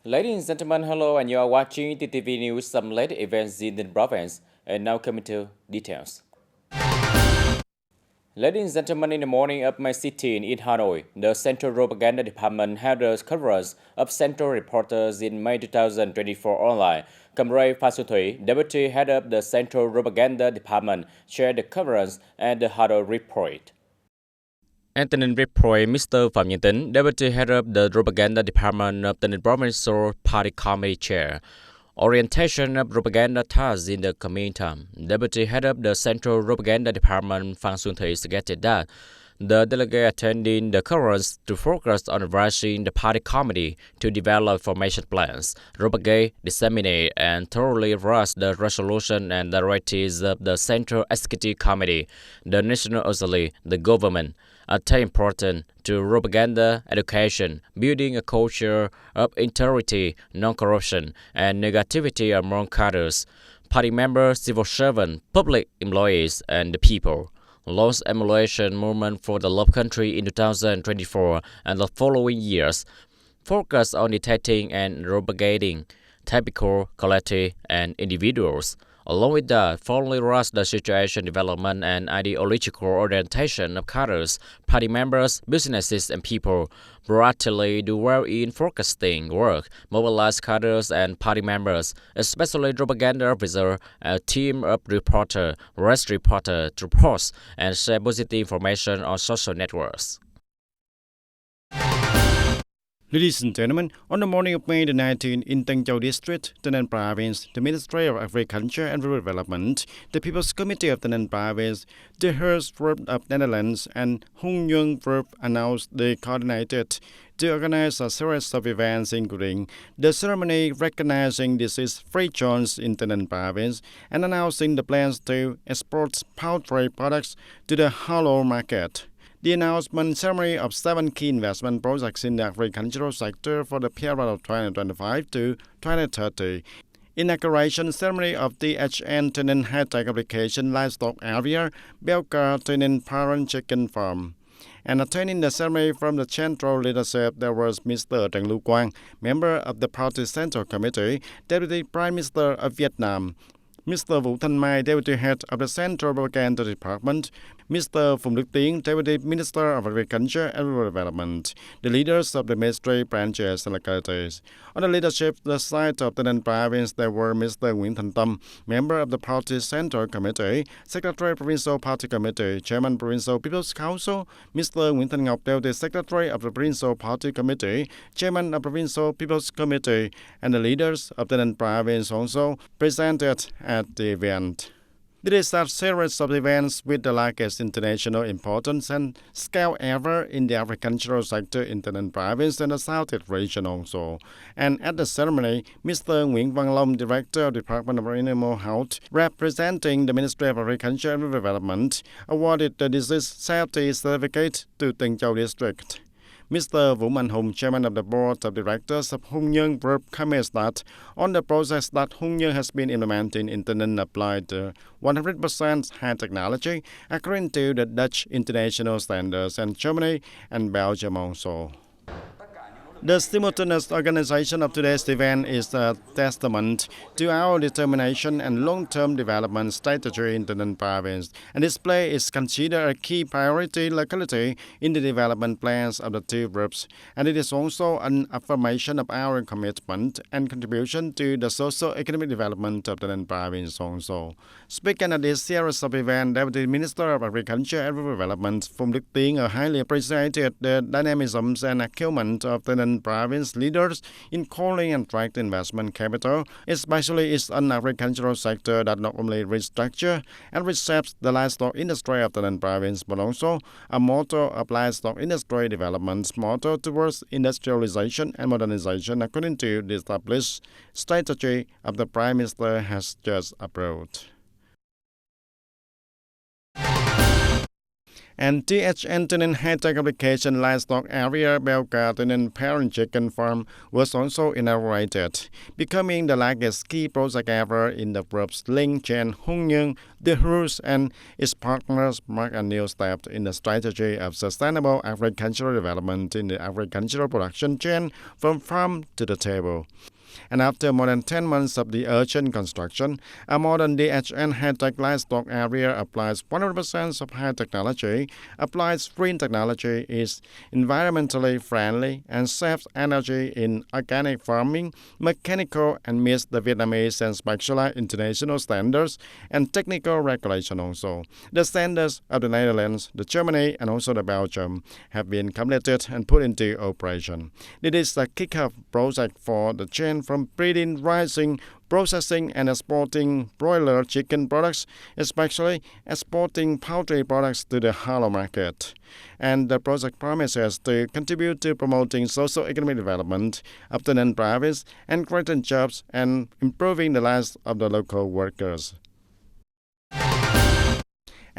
Ladies and gentlemen, hello, and you are watching TTV News, some latest events in the province, and now coming to details. Ladies and gentlemen, in the morning of my city in Hanoi, the Central Propaganda Department held a coverage of Central Reporters in May 2024 online. Comrade Phan Xuân Thủy, Deputy Head of the Central Propaganda Department, shared the coverage and the Hanoi report. Antonin Report, Mr. Phạm Nhân Tính, Deputy Head of the Propaganda Department of the Provincial Party Committee Chair. Orientation of propaganda tasks in the Comintern. Deputy Head of the Central Propaganda Department, Phan Xuân Thủy, suggested that the delegate attending the conference to focus on advising the party committee to develop formation plans, propagate, disseminate, and thoroughly rush the resolution and directives of the Central Executive Committee, the National Assembly, the government. Attain important to propaganda education, building a culture of integrity, non-corruption, and negativity among cadres, party members, civil servants, public employees, and the people. Launch emulation movement for the love country in 2024 and the following years. Focus on detecting and propagating typical, collective, and individuals. Along with that, formally rush the situation development and ideological orientation of cadres, party members, businesses, and people. Proactively do well in forecasting work, mobilize cadres and party members, especially propaganda officer, a team of reporter, rest reporter to post and share positive information on social networks. Ladies and gentlemen, on the morning of May the 19th in Tân Châu District, Tân An Province, the Ministry of Agriculture and Rural Development, the People's Committee of Tân An Province, the Hearst Group of Netherlands, and Hung Nhung Group announced they coordinated to organize a series of events including the ceremony recognizing disease-free zones in Tân An Province and announcing the plans to export poultry products to the halal market. The announcement ceremony of 7 key investment projects in the agricultural sector for the period of 2025 to 2030. Inauguration ceremony of the HN TayNin high-tech application livestock area, Belka TayNin parent chicken farm. And attending the ceremony from the central leadership, there was Mr. Trần Lưu Quang, member of the Party Central Committee, Deputy Prime Minister of Vietnam, Mr. Vũ Thanh Mai, Deputy Head of the Central Propaganda Department, Mr. Phùng Đức Tiến, Deputy Minister of Agriculture and Rural Development, the leaders of the ministry branches and localities. On the leadership side of the province, there were Mr. Nguyễn Thành Tâm, member of the Party Central Committee, Secretary Provincial Party Committee, Chairman Provincial People's Council, Mr. Nguyễn Thành Ngọc, Deputy Secretary of the Provincial Party Committee, Chairman of Provincial People's Committee, and the leaders of the province also presented at the event. This is a series of events with the largest international importance and scale ever in the agricultural sector in the province and the southeast region also. And at the ceremony, Mr. Nguyễn Văn Long, Director of the Department of Animal Health, representing the Ministry of Agriculture and Development, awarded the disease safety certificate to Tân Châu District. Mr. Vũ Mạnh Hùng, Chairman of the Board of Directors of Hung Nhung Group, comments that on the process that Hung Nhung has been implementing in TayNin applied 100% high technology according to the Dutch international standards and Germany and Belgium also. The simultaneous organization of today's event is a testament to our determination and long-term development strategy in the province, and this place is considered a key priority locality in the development plans of the two groups, and it is also an affirmation of our commitment and contribution to the socio-economic development of the province also. Speaking at this series of events, Deputy Minister of Agriculture and Rural Development, Phùng Đức Tiến, highly appreciated the dynamism and acumen of the province leaders in calling and attract investment capital, especially its agricultural sector that not only restructure and reshapes the livestock industry of the province, but also a motto of livestock industry development motto towards industrialization and modernization according to the established strategy of the Prime Minister has just approved. And THN Tenin high-tech application livestock area Belka Tenin parent chicken farm was also inaugurated, becoming the largest key project ever in the group's link chain. Hongyang, the Hers and its partners mark a new step in the strategy of sustainable agricultural development in the agricultural production chain from farm to the table. And after more than 10 months of the urgent construction, a modern DHN high-tech livestock area applies 100% of high technology, applies green technology, is environmentally friendly, and saves energy in organic farming, mechanical, and meets the Vietnamese and specialized international standards and technical regulation also. The standards of the Netherlands, the Germany, and also the Belgium have been completed and put into operation. It is a kick-off project for the chain from breeding, raising, processing, and exporting broiler chicken products, especially exporting poultry products to the halal market. And the project promises to contribute to promoting socio-economic development of the Ninh province and creating jobs and improving the lives of the local workers.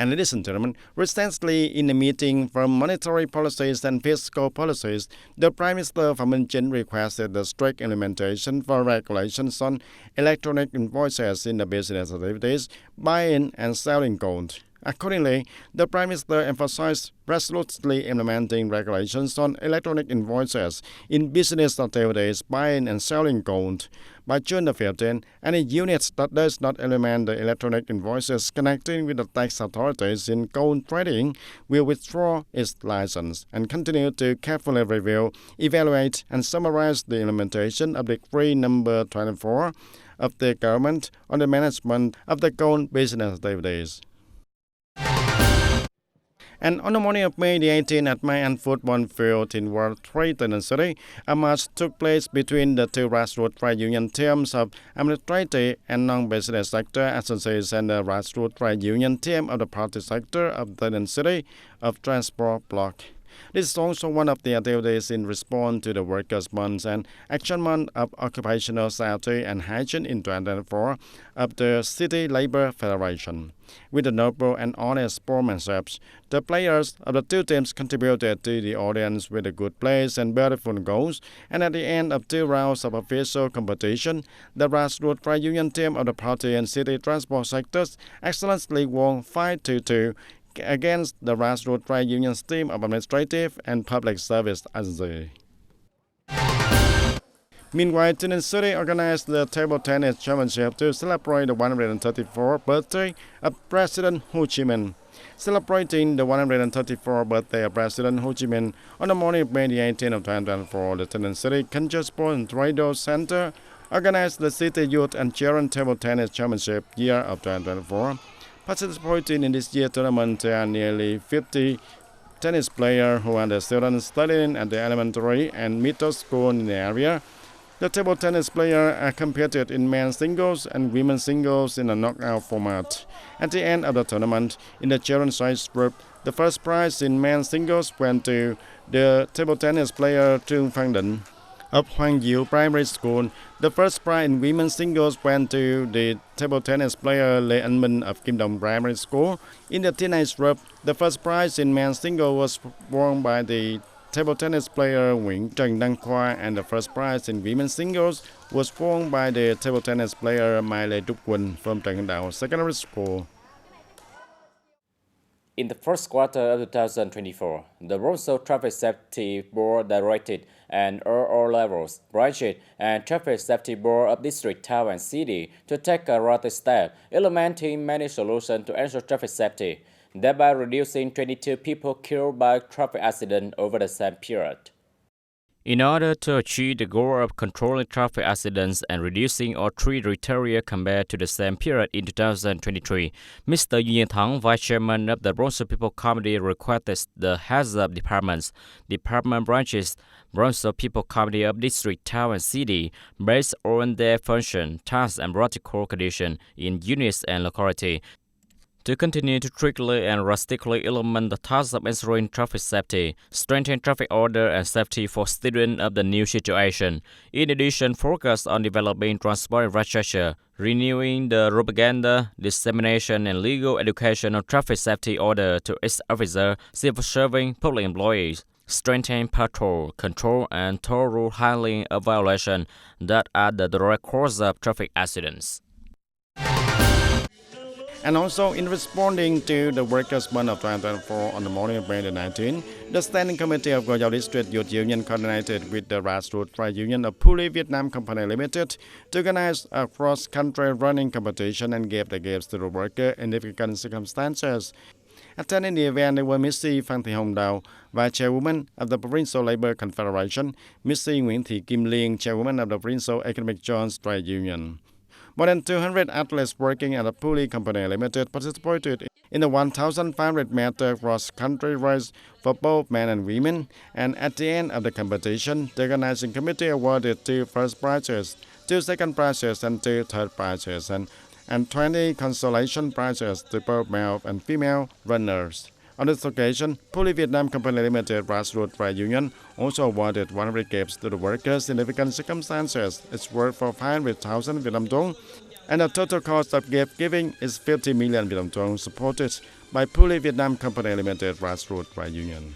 And ladies and gentlemen, recently in a meeting from monetary policies and fiscal policies, the Prime Minister Phạm Minh Chính requested the strict implementation for regulations on electronic invoices in the business activities, buying and selling gold. Accordingly, the Prime Minister emphasized resolutely implementing regulations on electronic invoices in business activities, buying and selling gold. By June 15, any unit that does not implement the electronic invoices connecting with the tax authorities in gold trading will withdraw its license and continue to carefully review, evaluate, and summarize the implementation of Decree number 24 of the government on the management of the gold business activities. And on the morning of May the 18th at Mai An Football Field in World Trade City, a match took place between the two grassroots trade union teams of administrative and non-business sector associations and the grassroots trade union team of the party sector of the city of transport block. This is also one of the activities in response to the Workers' Month and Action Month of Occupational Safety and Hygiene in 2024 of the City Labour Federation. With the noble and honest sportsmanship, the players of the two teams contributed to the audience with a good plays and beautiful goals, and at the end of 2 rounds of official competition, the grassroots trade union team of the party and city transport sectors excellently won 5-2 against the grassroots trade union's team of administrative and public service agency. Meanwhile, Tenin City organized the table tennis championship to celebrate the 134th birthday of President Ho Chi Minh. Celebrating the 134th birthday of President Ho Chi Minh on the morning of May the 18th of 2024, the Tenin City Culture Sport and Radio Center organized the City Youth and Children Table Tennis Championship year of 2024. Participating in this year's tournament, there are nearly 50 tennis players who are the students studying at the elementary and middle school in the area. The table tennis players competed in men's singles and women's singles in a knockout format. At the end of the tournament, in the children's size group, the first prize in men's singles went to the table tennis player Trương Phan Định of Hoàng Diệu Primary School. The first prize in women's singles went to the table tennis player Lê Anh Minh of Kim Đồng Primary School. In the teenage group, the first prize in men's singles was won by the table tennis player Nguyễn Trần Đăng Khoa, and the first prize in women's singles was won by the table tennis player Mai Lê Trúc Quỳnh from Trần Hưng Đạo Secondary School. In the first quarter of 2024, the Road Traffic Safety Board directed and all levels, branches, and Traffic Safety Board of district, town, and city to take a rapid step, implementing many solutions to ensure traffic safety, thereby reducing 22 people killed by traffic accidents over the same period. In order to achieve the goal of controlling traffic accidents and reducing all 3 criteria compared to the same period in 2023, Mr. Yu Thắng, Vice Chairman of the Road People Committee, requested the heads of departments, department branches, Road People Committee of district, town, and city, based on their function, tasks, and practical conditions in units and locality, to continue to strictly and drastically implement the task of ensuring traffic safety, strengthen traffic order and safety for students of the new situation. In addition, focus on developing transparent infrastructure, renewing the propaganda, dissemination, and legal education of traffic safety order to its officers, civil serving, public employees. Strengthen patrol, control, and thorough handling of violations that are the direct cause of traffic accidents. And also, in responding to the Workers' Month of 2024 on the morning of May the 19th, the Standing Committee of Goyao District Youth Union coordinated with the grassroots trade union of Puli Vietnam Company Limited to organize a cross-country running competition and give the gifts to the worker in difficult circumstances. Attending the event, there were Missy Phan Thị Hồng Đào, Vice Chairwoman of the Provincial Labour Confederation, Missy Nguyễn Thị Kim Liên, Chairwoman of the Provincial Economic Joint Trade Union. More than 200 athletes working at the Puli Company Limited participated in the 1,500-meter cross-country race for both men and women, and at the end of the competition, the organizing committee awarded 2 first prizes, 2 second prizes, and 2 third prizes, and 20 consolation prizes to both male and female runners. On this occasion, Puli Vietnam Company Limited Grassroots Trade Union also awarded 100 gifts to the workers in difficult circumstances. It's worth for 500,000 Vietnam dong, and the total cost of gift giving is 50 million Vietnam dong, supported by Puli Vietnam Company Limited Grassroots Trade Union.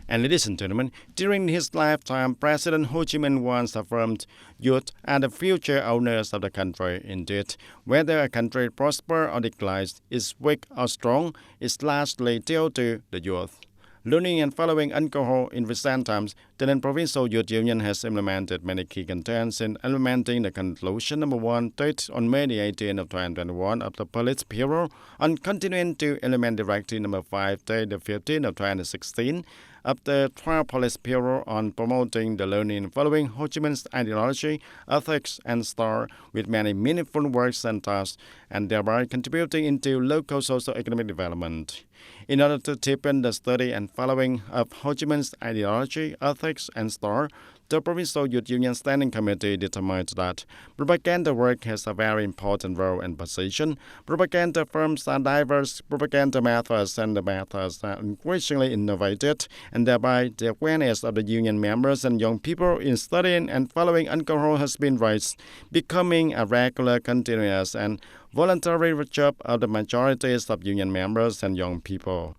And ladies and gentlemen, during his lifetime, President Ho Chi Minh once affirmed youth are the future owners of the country. Indeed, whether a country prospers or declines, is weak or strong, is largely due to the youth. Learning and following alcohol in recent times, the then Provincial Youth Union has implemented many key contents in implementing the conclusion number 1 dated on May the 18th of 2021 of the Police Bureau on continuing to implement Directive number 5 dated the 15th of 2016 of the Trial Police Bureau on promoting the learning and following Ho Chi Minh's ideology, ethics, and star with many meaningful works and tasks, and thereby contributing into local socio-economic development. In order to deepen the study and following of Ho Chi Minh's ideology, ethics, and star, the Provincial Youth Union Standing Committee determined that propaganda work has a very important role and position. Propaganda firms are diverse propaganda methods, and the methods are increasingly innovated, and thereby the awareness of the union members and young people in studying and following alcohol has been raised, becoming a regular, continuous, and voluntary job of the majorities of union members and young people.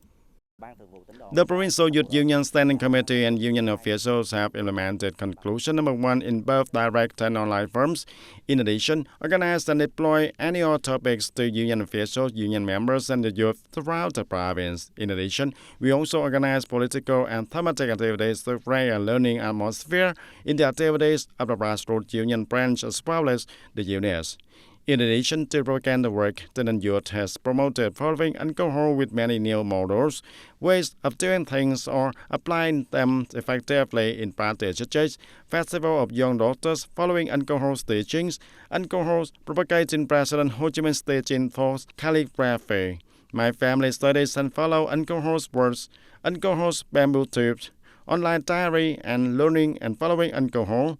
The Provincial Youth Union Standing Committee and union officials have implemented conclusion number 1 in both direct and online forms. In addition, organize and deploy annual topics to union officials, union members, and the youth throughout the province. In addition, we also organize political and thematic activities to create a learning atmosphere in the activities of the grassroots union branch as well as the units. In addition to propaganda work, the youth has promoted following alcohol with many new models, ways of doing things or applying them effectively in practice, such as Festival of Young Daughters following alcohol's teachings, alcohol's propagating President Ho Chi Minh's teaching for calligraphy, My Family Studies and Follow Alcohol's Words, Alcohol's Bamboo Tubes, online diary and learning and following alcohol,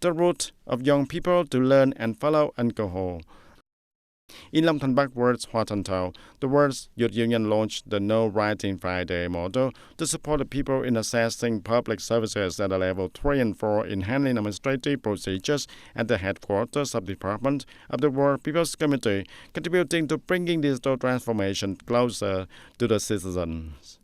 the route of young people to learn and follow alcohol. In Long Thanh Bắc Words Hoa Thanh Thao, the Words Youth Union launched the No Writing Friday model to support the people in assessing public services at the level 3 and 4 in handling administrative procedures at the headquarters of the Department of the World People's Committee, contributing to bringing digital transformation closer to the citizens.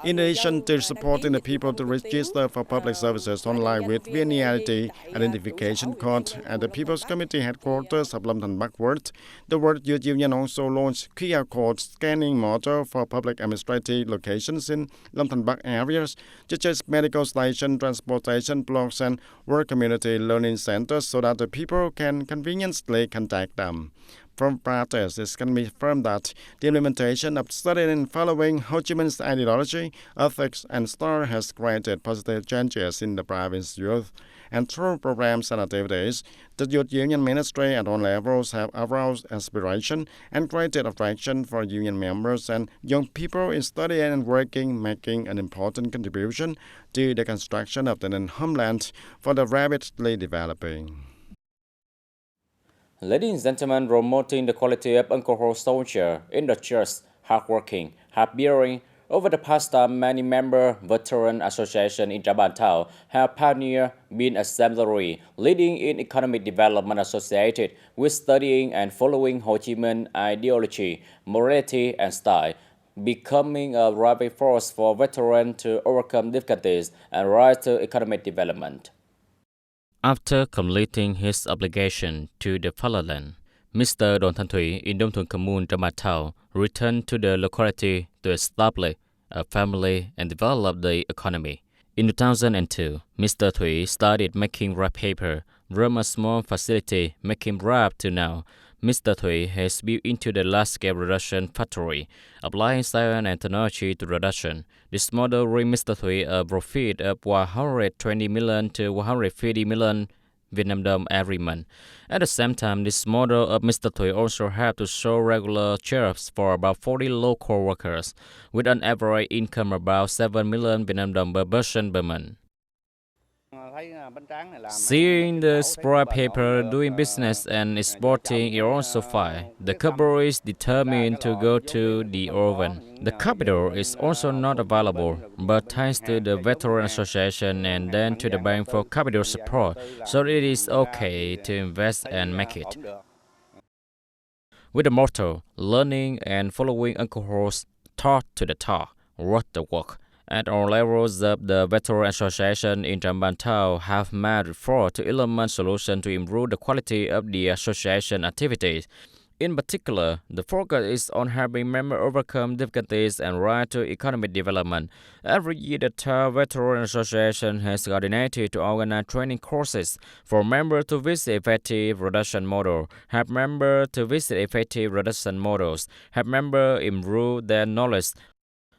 In addition to supporting the people to register for public services online with VNEID identification code at the People's Committee headquarters of Long Thanh Bắc World, the World Youth Union also launched QR code scanning model for public administrative locations in Long Thanh Bắc areas, such as medical station, transportation blocks, and work community learning centers, so that the people can conveniently contact them. From practice, it can be confirmed that the implementation of studying and following Ho Chi Minh's ideology, ethics, and star has created positive changes in the province's youth. And through programs and activities, the Youth Union Ministry at all levels have aroused aspiration and created attraction for union members and young people in studying and working, making an important contribution to the construction of the homeland for the rapidly developing. Ladies and gentlemen, promoting the quality of alcohol soldier in the church, hardworking, hard-bearing. Over the past time, many member veteran associations in Town have pioneered, been exemplary, leading in economic development associated with studying and following Ho Chi Minh ideology, morality, and style, becoming a driving force for veterans to overcome difficulties and rise to economic development. After completing his obligation to the fatherland, Mr. Don Thanh Thủy in Đông Thuận Commune, Town returned to the locality to establish a family and develop the economy. In 2002, Mr. Thủy started making wrap paper from a small facility making wrap to now. Mr. Thủy has built into the large-scale production factory, applying science and technology to production. This model brings Mr. Thủy a profit of 120 million to 150 million Vietnam dong every month. At the same time, this model of Mr. Thủy also helped to show regular jobs for about 40 local workers, with an average income about 7 million Vietnam dong per person per month. Seeing the spread paper doing business and exporting is also fine. The couple is determined to go to the oven. The capital is also not available, but thanks to the Veteran Association and then to the bank for capital support, so it is okay to invest and make it. With the motto, learning and following alcohol's taught to the taught, work the work. At all levels of the Veteran Association in Town have made effort to implement solutions to improve the quality of the association activities. In particular, the focus is on helping members overcome difficulties and rise to economic development. Every year, the Town Veteran Association has coordinated to organize training courses for members to visit effective production models, help members to visit effective production models, help members improve their knowledge.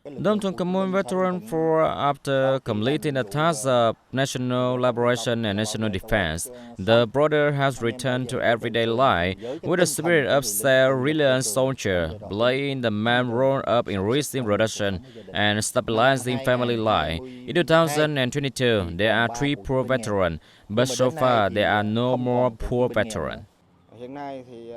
Đông Thuận Commune veteran for after completing the task of national liberation and national defense, the brother has returned to everyday life with a spirit of self-reliant soldier, playing the main role of enriching production and stabilizing family life. In 2022, there are 3 poor veterans, but so far there are no more poor veterans.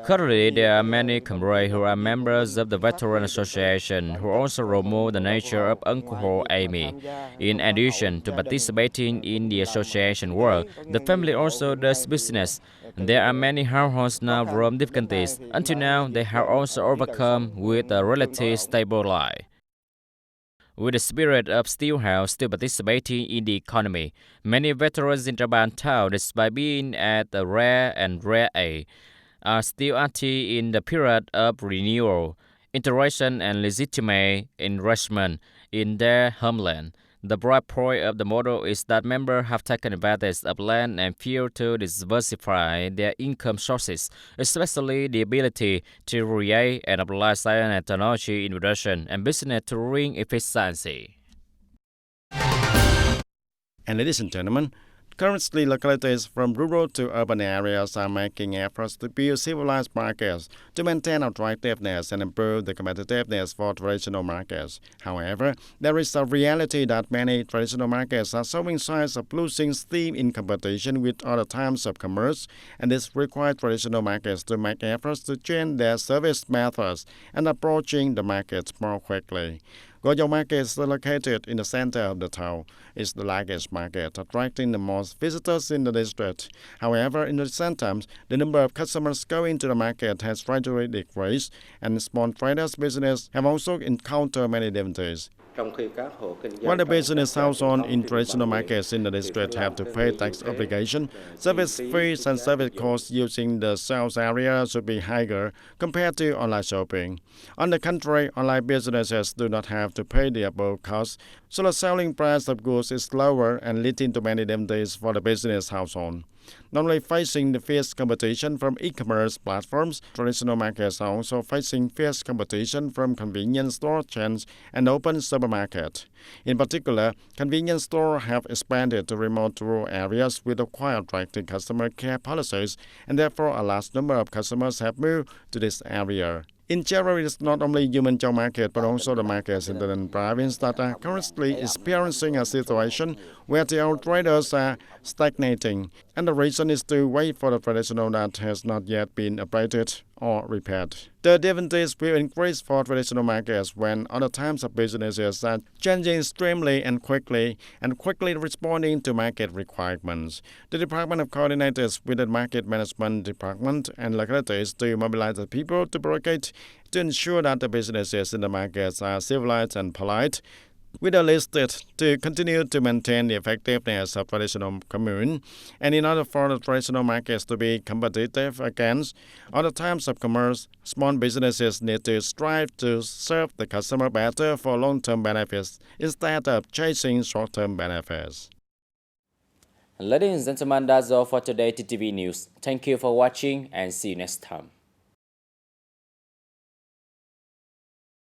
Currently, there are many comrades who are members of the Veteran Association who also promote the nature of alcohol aiming. In addition to participating in the association work, the family also does business. There are many households now from difficulties. Until now, they have also overcome with a relatively stable life. With the spirit of still participating in the economy, many veterans in Town, despite being at a rare age, are still active in the period of renewal, interaction, and legitimate enrichment in their homeland. The bright point of the model is that members have taken advantage of land and field to diversify their income sources, especially the ability to create and apply science and technology in production and business to bring efficiency. And ladies and gentlemen, currently, localities from rural to urban areas are making efforts to build civilized markets to maintain attractiveness and improve the competitiveness for traditional markets. However, there is a reality that many traditional markets are showing signs of losing steam in competition with other types of commerce, and this requires traditional markets to make efforts to change their service methods and approaching the markets more quickly. Goyong Market is located in the center of the town. It's the largest market, attracting the most visitors in the district. However, in recent times, the number of customers going to the market has gradually decreased, and small traders' business have also encountered many difficulties. While the business households in traditional markets in the district have to pay tax obligation, service fees and service costs using the sales area should be higher compared to online shopping. On the contrary, online businesses do not have to pay the above costs, so the selling price of goods is lower and leading to many difficulties for the business household. Not only facing the fierce competition from e-commerce platforms, traditional markets are also facing fierce competition from convenience store chains and open supermarkets. In particular, convenience stores have expanded to remote rural areas with quite attractive customer care policies, and therefore a large number of customers have moved to this area. In general, it's not only human job market, but also the markets in the province that are currently experiencing a situation where the outriders are stagnating. And the reason is to wait for the traditional that has not yet been updated or repaired. The dividends will increase for traditional markets when other types of businesses are changing extremely and quickly responding to market requirements. The department coordinates with the market management department and localities to mobilize the people to blockade to ensure that the businesses in the markets are civilized and polite. With a listed to continue to maintain the effectiveness of traditional commune, and in order for the traditional markets to be competitive against other types of commerce, small businesses need to strive to serve the customer better for long-term benefits instead of chasing short-term benefits. Ladies and gentlemen, that's all for today TTV News. Thank you for watching and see you next time.